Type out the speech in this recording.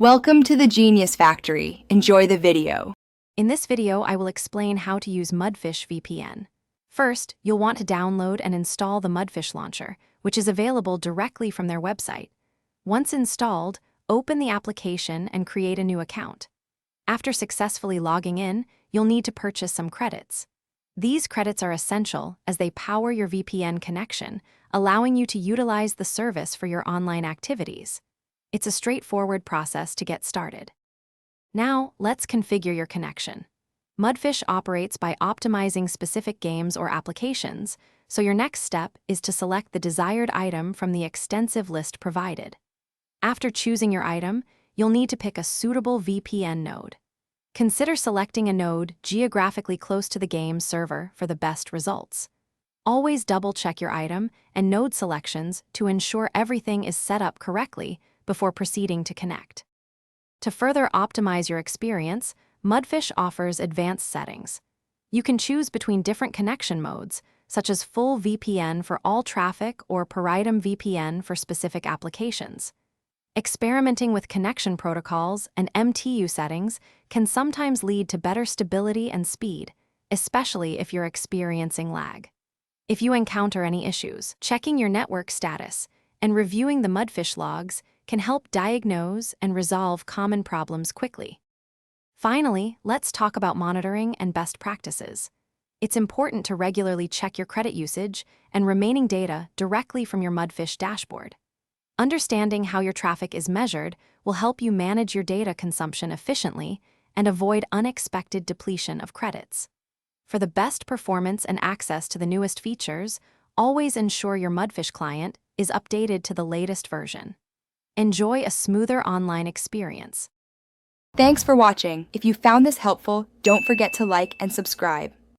Welcome to the Genius Factory. Enjoy the video. In this video, I will explain how to use Mudfish VPN. First, you'll want to download and install the Mudfish launcher, which is available directly from their website. Once installed, open the application and create a new account. After successfully logging in, you'll need to purchase some credits. These credits are essential as they power your VPN connection, allowing you to utilize the service for your online activities. It's a straightforward process to get started. Now, let's configure your connection. Mudfish operates by optimizing specific games or applications, so your next step is to select the desired item from the extensive list provided. After choosing your item, you'll need to pick a suitable VPN node. Consider selecting a node geographically close to the game's server for the best results. Always double-check your item and node selections to ensure everything is set up correctly before proceeding to connect. To further optimize your experience, Mudfish offers advanced settings. You can choose between different connection modes, such as full VPN for all traffic or per item VPN for specific applications. Experimenting with connection protocols and MTU settings can sometimes lead to better stability and speed, especially if you're experiencing lag. If you encounter any issues, checking your network status and reviewing the Mudfish logs can help diagnose and resolve common problems quickly. Finally, let's talk about monitoring and best practices. It's important to regularly check your credit usage and remaining data directly from your Mudfish dashboard. Understanding how your traffic is measured will help you manage your data consumption efficiently and avoid unexpected depletion of credits. For the best performance and access to the newest features, always ensure your Mudfish client is updated to the latest version. Enjoy a smoother online experience. Thanks for watching. If you found this helpful, don't forget to like and subscribe.